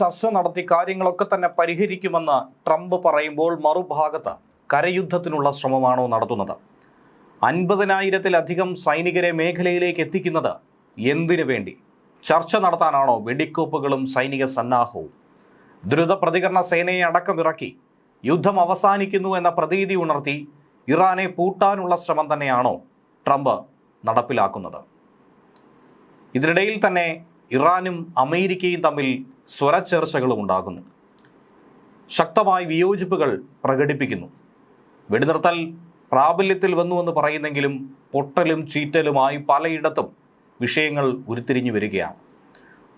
ചർച്ച നടത്തി കാര്യങ്ങളൊക്കെ തന്നെ പരിഹരിക്കുമെന്ന് ട്രംപ് പറയുമ്പോൾ മറുഭാഗത്ത് കരയുദ്ധത്തിനുള്ള ശ്രമമാണോ നടത്തുന്നത്? 50,000-ത്തിലധികം സൈനികരെ മേഖലയിലേക്ക് എത്തിക്കുന്നത് എന്തിനു വേണ്ടി? ചർച്ച നടത്താനാണോ വെടിക്കോപ്പുകളും സൈനിക സന്നാഹവും? ദ്രുത പ്രതികരണ സേനയെ അടക്കമിറക്കി യുദ്ധം അവസാനിക്കുന്നു എന്ന പ്രതീതി ഉണർത്തി ഇറാനെ പൂട്ടാനുള്ള ശ്രമം തന്നെയാണോ ട്രംപ് നടപ്പിലാക്കുന്നത്? ഇതിനിടയിൽ തന്നെ ഇറാനും അമേരിക്കയും തമ്മിൽ സ്വരച്ചേർച്ചകളും ഉണ്ടാകുന്നു. ശക്തമായി വിയോജിപ്പുകൾ പ്രകടിപ്പിക്കുന്നു. വെടിനിർത്തൽ പ്രാബല്യത്തിൽ വന്നുവെന്ന് പറയുന്നെങ്കിലും പൊട്ടലും ചീറ്റലുമായി പലയിടത്തും വിഷയങ്ങൾ ഉരുത്തിരിഞ്ഞു വരികയാണ്.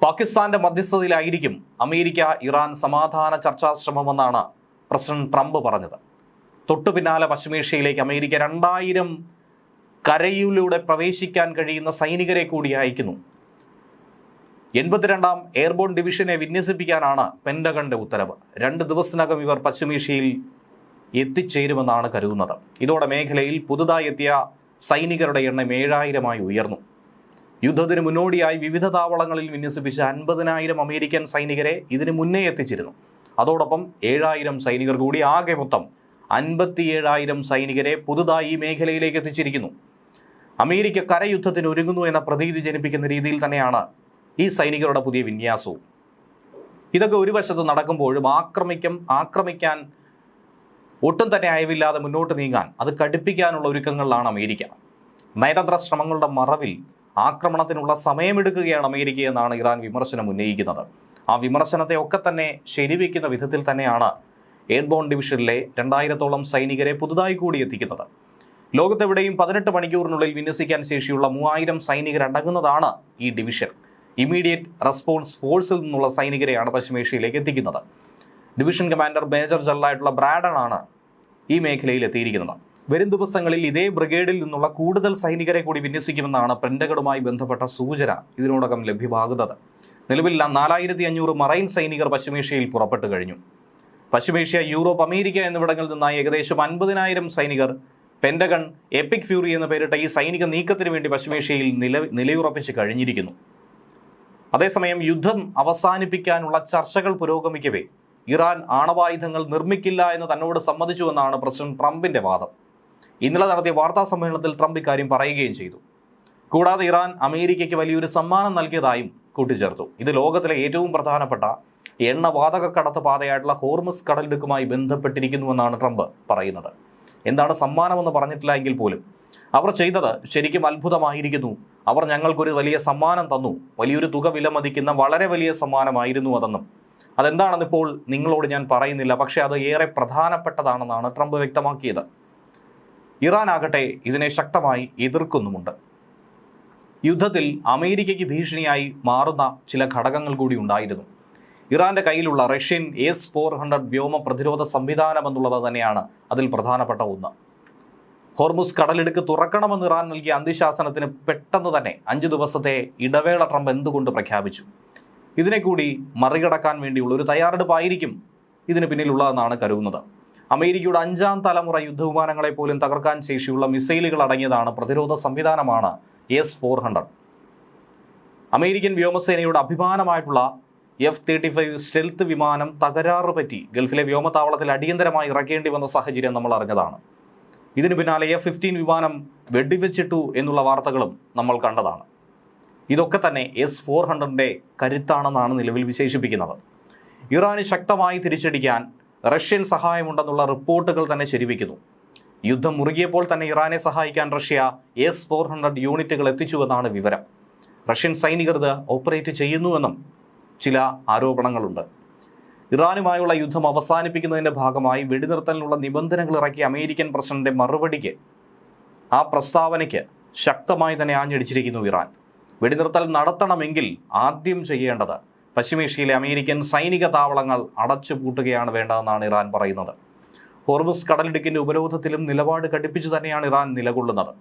പാകിസ്ഥാന്റെ മധ്യസ്ഥതയിലായിരിക്കും അമേരിക്ക ഇറാൻ സമാധാന ചർച്ചാ ശ്രമമെന്നാണ് പ്രസിഡന്റ് ട്രംപ് പറഞ്ഞത്. തൊട്ടു പിന്നാലെ പശ്ചിമേഷ്യയിലേക്ക് അമേരിക്ക 2000 കരയിലൂടെ പ്രവേശിക്കാൻ കഴിയുന്ന സൈനികരെ കൂടി അയക്കുന്നു. 82ാം എയർബോൺ ഡിവിഷനെ വിന്യസിപ്പിക്കാനാണ് പെന്റഗന്റെ ഉത്തരവ്. 2 ദിവസത്തിനകം ഇവർ പശ്ചിമേഷ്യയിൽ എത്തിച്ചേരുമെന്നാണ് കരുതുന്നത്. ഇതോടെ മേഖലയിൽ പുതുതായി എത്തിയ സൈനികരുടെ എണ്ണം 7000-ആയി ഉയർന്നു. യുദ്ധത്തിന് മുന്നോടിയായി വിവിധ താവളങ്ങളിൽ വിന്യസിപ്പിച്ച 50,000 അമേരിക്കൻ സൈനികരെ ഇതിനു മുന്നേ എത്തിച്ചിരുന്നു. അതോടൊപ്പം 7,000 സൈനികർ കൂടി, ആകെ മൊത്തം 57,000 സൈനികരെ പുതുതായി ഈ മേഖലയിലേക്ക് എത്തിച്ചിരിക്കുന്നു. അമേരിക്ക കരയുദ്ധത്തിന് ഒരുങ്ങുന്നു എന്ന പ്രതീതി ജനിപ്പിക്കുന്ന രീതിയിൽ തന്നെയാണ് ഈ സൈനികരുടെ പുതിയ വിന്യാസവും. ഇതൊക്കെ ഒരു വശത്ത് നടക്കുമ്പോഴും ആക്രമിക്കാൻ ഒട്ടും തന്നെ അയവില്ലാതെ മുന്നോട്ട് നീങ്ങാൻ, അത് കടുപ്പിക്കാനുള്ള ഒരുക്കങ്ങളിലാണ് അമേരിക്ക. നയതന്ത്ര ശ്രമങ്ങളുടെ മറവിൽ ആക്രമണത്തിനുള്ള സമയമെടുക്കുകയാണ് അമേരിക്ക എന്നാണ് ഇറാൻ വിമർശനം ഉന്നയിക്കുന്നത്. ആ വിമർശനത്തെ ഒക്കെ തന്നെ ശരിവെക്കുന്ന വിധത്തിൽ തന്നെയാണ് എയർബോൺ ഡിവിഷനിലെ 2000-ഓളം സൈനികരെ പുതുതായി കൂടി എത്തിക്കുന്നത്. ലോകത്തെവിടെയും 18 മണിക്കൂറിനുള്ളിൽ വിന്യസിക്കാൻ ശേഷിയുള്ള 3000 സൈനികരടങ്ങുന്നതാണ് ഈ ഡിവിഷൻ. ഇമ്മീഡിയറ്റ് റെസ്പോൺസ് ഫോഴ്സിൽ നിന്നുള്ള സൈനികരെയാണ് പശ്ചിമേഷ്യയിലേക്ക് എത്തിക്കുന്നത്. ഡിവിഷൻ കമാൻഡർ മേജർ ജനറലായിട്ടുള്ള ബ്രാഡൺ ആണ് ഈ മേഖലയിൽ എത്തിയിരിക്കുന്നത്. വരും ദിവസങ്ങളിൽ ഇതേ ബ്രിഗേഡിൽ നിന്നുള്ള കൂടുതൽ സൈനികരെ കൂടി വിന്യസിക്കുമെന്നാണ് പെന്റഗണുമായി ബന്ധപ്പെട്ട സൂചന ഇതിനോടകം ലഭ്യമാകുന്നത്. നിലവിൽ 4500 മറൈൻ സൈനികർ പശ്ചിമേഷ്യയിൽ പുറപ്പെട്ടു കഴിഞ്ഞു. പശ്ചിമേഷ്യ, യൂറോപ്പ്, അമേരിക്ക എന്നിവിടങ്ങളിൽ നിന്നായി ഏകദേശം 50,000 സൈനികർ പെന്റഗൺ എപ്പിക് ഫ്യൂറി എന്ന് പേരിട്ട ഈ സൈനിക നീക്കത്തിന് വേണ്ടി പശ്ചിമേഷ്യയിൽ നിലയുറപ്പിച്ച് കഴിഞ്ഞിരിക്കുന്നു. അതേസമയം യുദ്ധം അവസാനിപ്പിക്കാനുള്ള ചർച്ചകൾ പുരോഗമിക്കവേ ഇറാൻ ആണവായുധങ്ങൾ നിർമ്മിക്കില്ല എന്ന് തന്നോട് സമ്മതിച്ചുവെന്നാണ് പ്രസിഡന്റ് ട്രംപിന്റെ വാദം. ഇന്നലെ നടത്തിയ വാർത്താ സമ്മേളനത്തിൽ ട്രംപ് ഇക്കാര്യം പറയുകയും ചെയ്തു. കൂടാതെ ഇറാൻ അമേരിക്കയ്ക്ക് വലിയൊരു സമ്മാനം നൽകിയതായും കൂട്ടിച്ചേർത്തു. ഇത് ലോകത്തിലെ ഏറ്റവും പ്രധാനപ്പെട്ട എണ്ണവാതക കടത്ത് പാതയായിട്ടുള്ള ഹോർമുസ് കടലിടുക്കുമായി ബന്ധപ്പെട്ടിരിക്കുന്നുവെന്നാണ് ട്രംപ് പറയുന്നത്. എന്താണ് സമ്മാനമെന്ന് പറഞ്ഞിട്ടില്ല എങ്കിൽ പോലും അവർ ചെയ്തത് ശരിക്കും അത്ഭുതമായിരിക്കുന്നു. അവർ ഞങ്ങൾക്കൊരു വലിയ സമ്മാനം തന്നു, വലിയൊരു തുക വിലമതിക്കുന്ന വളരെ വലിയ സമ്മാനമായിരുന്നു അതെന്നും. അതെന്താണെന്ന് ഇപ്പോൾ നിങ്ങളോട് ഞാൻ പറയുന്നില്ല, പക്ഷേ അത് ഏറെ പ്രധാനപ്പെട്ടതാണെന്നാണ് ട്രംപ് വ്യക്തമാക്കിയത്. ഇറാൻ ആകട്ടെ ഇതിനെ ശക്തമായി എതിർക്കുന്നുമുണ്ട്. യുദ്ധത്തിൽ അമേരിക്കയ്ക്ക് ഭീഷണിയായി മാറുന്ന ചില ഘടകങ്ങൾ കൂടി ഉണ്ടായിരുന്നു. ഇറാന്റെ കയ്യിലുള്ള റഷ്യൻ S-400 വ്യോമ പ്രതിരോധ സംവിധാനം എന്നുള്ളത് തന്നെയാണ് അതിൽ പ്രധാനപ്പെട്ട ഒന്ന്. ഹോർമുസ് കടലിടുക്ക് തുറക്കണമെന്ന് ഇറാൻ നൽകിയ അന്ത്യശാസനത്തിന് പെട്ടെന്ന് തന്നെ 5 ദിവസത്തെ ഇടവേള ട്രംപ് എന്തുകൊണ്ട് പ്രഖ്യാപിച്ചു? ഇതിനെ കൂടി മറികടക്കാൻ വേണ്ടിയുള്ള ഒരു തയ്യാറെടുപ്പായിരിക്കും ഇതിന് പിന്നിലുള്ളതെന്നാണ് കരുതുന്നത്. അമേരിക്കയുടെ 5ാം തലമുറ യുദ്ധവിമാനങ്ങളെ പോലും തകർക്കാൻ ശേഷിയുള്ള മിസൈലുകൾ അടങ്ങിയതാണ് പ്രതിരോധ സംവിധാനമാണ് S-400. അമേരിക്കൻ വ്യോമസേനയുടെ അഭിമാനമായിട്ടുള്ള F-35 സ്റ്റെൽത്ത് വിമാനം തകരാറ് പറ്റി ഗൾഫിലെ വ്യോമതാവളത്തിൽ അടിയന്തരമായി ഇറക്കേണ്ടി വന്ന സാഹചര്യം നമ്മൾ അറിഞ്ഞതാണ്. ഇതിനു പിന്നാലെ F-15 വിമാനം വെടിവെച്ചിട്ടു എന്നുള്ള വാർത്തകളും നമ്മൾ കണ്ടതാണ്. ഇതൊക്കെ തന്നെ S-400ന്റെ കരുത്താണെന്നാണ് നിലവിൽ വിശേഷിപ്പിക്കുന്നത്. ഇറാന് ശക്തമായി തിരിച്ചടിക്കാൻ റഷ്യൻ സഹായമുണ്ടെന്നുള്ള റിപ്പോർട്ടുകൾ തന്നെ ശരിവെക്കുന്നു. യുദ്ധം മുറുകിയപ്പോൾ തന്നെ ഇറാനെ സഹായിക്കാൻ റഷ്യ S-400 യൂണിറ്റുകൾ എത്തിച്ചുവെന്നാണ് വിവരം. റഷ്യൻ സൈനികർ ഇത് ഓപ്പറേറ്റ് ചെയ്യുന്നുവെന്നും ചില ആരോപണങ്ങളുണ്ട്. ഇറാനുമായുള്ള യുദ്ധം അവസാനിപ്പിക്കുന്നതിൻ്റെ ഭാഗമായി വെടിനിർത്തലിനുള്ള നിബന്ധനകൾ ഇറക്കിയ അമേരിക്കൻ പ്രസിഡന്റിന്റെ മറുപടിക്ക്, ആ പ്രസ്താവനയ്ക്ക് ശക്തമായി തന്നെ ആഞ്ഞടിച്ചിരിക്കുന്നു ഇറാൻ. വെടിനിർത്തൽ നടത്തണമെങ്കിൽ ആദ്യം ചെയ്യേണ്ടത് പശ്ചിമേഷ്യയിലെ അമേരിക്കൻ സൈനിക താവളങ്ങൾ അടച്ചുപൂട്ടുകയാണ് വേണ്ടതെന്നാണ് ഇറാൻ പറയുന്നത്. ഹോർമുസ് കടലിടുക്കിന്റെ ഉപരോധത്തിലും നിലപാട് കടുപ്പിച്ചു തന്നെയാണ് ഇറാൻ നിലകൊള്ളുന്നത്.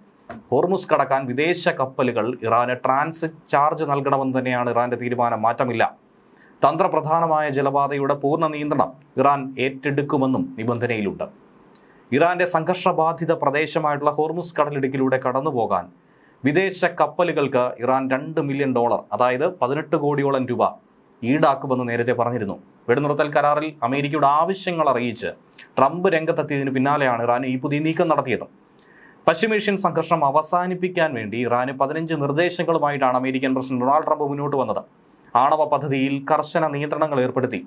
ഹോർമുസ് കടക്കാൻ വിദേശ കപ്പലുകൾ ഇറാന് ട്രാൻസിറ്റ് ചാർജ് നൽകണമെന്ന് തന്നെയാണ് ഇറാന്റെ തീരുമാനം. മാറ്റമില്ല. തന്ത്രപ്രധാനമായ ജലപാതയുടെ പൂർണ്ണ നിയന്ത്രണം ഇറാൻ ഏറ്റെടുക്കുമെന്നും നിബന്ധനയിലുണ്ട്. ഇറാന്റെ സംഘർഷബാധിത പ്രദേശമായിട്ടുള്ള ഹോർമുസ് കടലിടുക്കിലൂടെ കടന്നുപോകാൻ വിദേശ കപ്പലുകൾക്ക് ഇറാൻ $2 മില്യൺ, അതായത് 18 കോടിയോളം രൂപ ഈടാക്കുമെന്ന് നേരത്തെ പറഞ്ഞിരുന്നു. വെടിനിർത്തൽ കരാറിൽ അമേരിക്കയുടെ ആവശ്യങ്ങൾ അറിയിച്ച് ട്രംപ് രംഗത്തെത്തിയതിന് പിന്നാലെയാണ് ഇറാൻ ഈ പുതിയ നീക്കം നടത്തിയത്. പശ്ചിമേഷ്യൻ സംഘർഷം അവസാനിപ്പിക്കാൻ വേണ്ടി ഇറാന് 15 നിർദ്ദേശങ്ങളുമായിട്ടാണ് അമേരിക്കൻ പ്രസിഡന്റ് ഡൊണാൾഡ് ട്രംപ് മുന്നോട്ട് വന്നത്. ആണവ പദ്ധതിയിൽ കർശന നിയന്ത്രണങ്ങൾ ഏർപ്പെടുത്തി,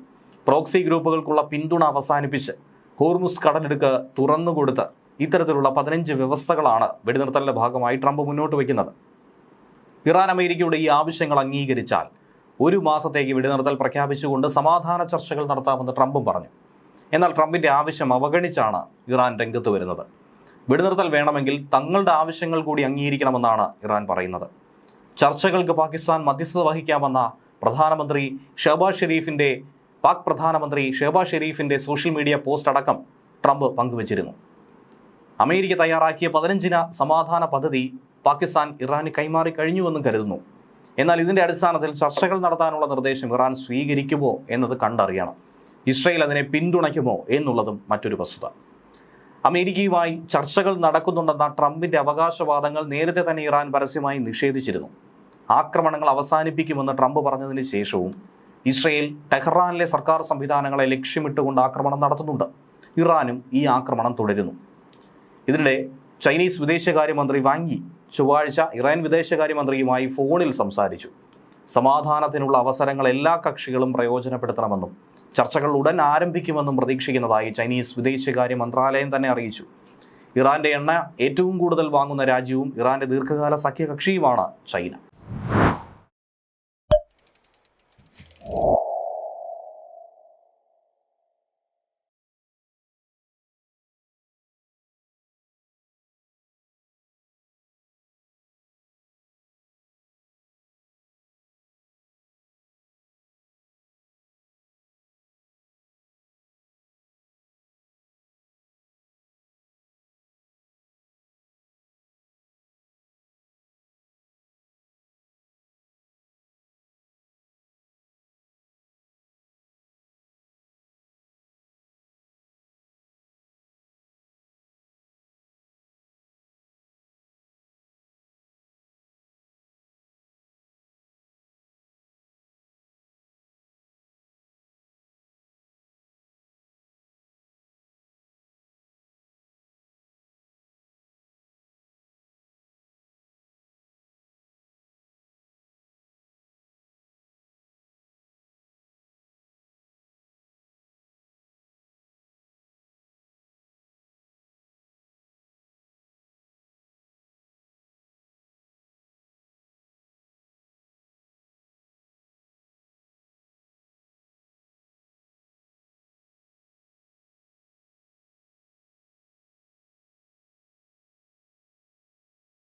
പ്രോക്സി ഗ്രൂപ്പുകൾക്കുള്ള പിന്തുണ അവസാനിപ്പിച്ച്, ഹോർമുസ് കടലിടുക്ക് തുറന്നുകൊടുത്ത് ഇത്തരത്തിലുള്ള 15 വ്യവസ്ഥകളാണ് വെടിനിർത്തലിന്റെ ഭാഗമായി ട്രംപ് മുന്നോട്ട് വയ്ക്കുന്നത്. ഇറാൻ അമേരിക്കയുടെ ഈ ആവശ്യങ്ങൾ അംഗീകരിച്ചാൽ 1 മാസത്തേക്ക് വെടിനിർത്തൽ പ്രഖ്യാപിച്ചുകൊണ്ട് സമാധാന ചർച്ചകൾ നടത്താമെന്ന് ട്രംപും പറഞ്ഞു. എന്നാൽ ട്രംപിന്റെ ആവശ്യം അവഗണിച്ചാണ് ഇറാൻ രംഗത്ത് വരുന്നത്. വെടിനിർത്തൽ വേണമെങ്കിൽ തങ്ങളുടെ ആവശ്യങ്ങൾ കൂടി അംഗീകരിക്കണമെന്നാണ് ഇറാൻ പറയുന്നത്. ചർച്ചകൾക്ക് പാകിസ്ഥാൻ മധ്യസ്ഥത വഹിക്കാമെന്ന പാക് പ്രധാനമന്ത്രി ഷെഹബാസ് ഷെരീഫിന്റെ സോഷ്യൽ മീഡിയ പോസ്റ്റ് അടക്കം ട്രംപ് പങ്കുവച്ചിരുന്നു. അമേരിക്ക തയ്യാറാക്കിയ 15 സമാധാന പദ്ധതി പാകിസ്ഥാൻ ഇറാന് കൈമാറി കഴിഞ്ഞുവെന്നും കരുതുന്നു. എന്നാൽ ഇതിന്റെ അടിസ്ഥാനത്തിൽ ചർച്ചകൾ നടത്താനുള്ള നിർദ്ദേശം ഇറാൻ സ്വീകരിക്കുമോ എന്നത് കണ്ടറിയണം. ഇസ്രയേൽ അതിനെ പിന്തുണയ്ക്കുമോ എന്നുള്ളതും മറ്റൊരു വസ്തുത. അമേരിക്കയുമായി ചർച്ചകൾ നടക്കുന്നുണ്ടെന്ന ട്രംപിന്റെ അവകാശവാദങ്ങൾ നേരത്തെ തന്നെ ഇറാൻ പരസ്യമായി നിഷേധിച്ചിരുന്നു. ആക്രമണങ്ങൾ അവസാനിപ്പിക്കുമെന്ന് ട്രംപ് പറഞ്ഞതിന് ശേഷവും ഇസ്രയേൽ ടെഹ്റാനിലെ സർക്കാർ സംവിധാനങ്ങളെ ലക്ഷ്യമിട്ടുകൊണ്ട് ആക്രമണം നടത്തുന്നുണ്ട്. ഇറാനും ഈ ആക്രമണം തുടരുന്നു. ഇതിനിടെ ചൈനീസ് വിദേശകാര്യമന്ത്രി വാങ് യി ചൊവ്വാഴ്ച ഇറാൻ വിദേശകാര്യമന്ത്രിയുമായി ഫോണിൽ സംസാരിച്ചു. സമാധാനത്തിനുള്ള അവസരങ്ങൾ എല്ലാ കക്ഷികളും പ്രയോജനപ്പെടുത്തണമെന്നും ചർച്ചകൾ ഉടൻ ആരംഭിക്കുമെന്നും പ്രതീക്ഷിക്കുന്നതായി ചൈനീസ് വിദേശകാര്യ മന്ത്രാലയം തന്നെ അറിയിച്ചു. ഇറാന്റെ എണ്ണ ഏറ്റവും കൂടുതൽ വാങ്ങുന്ന രാജ്യവും ഇറാന്റെ ദീർഘകാല സഖ്യകക്ഷിയുമാണ് ചൈന.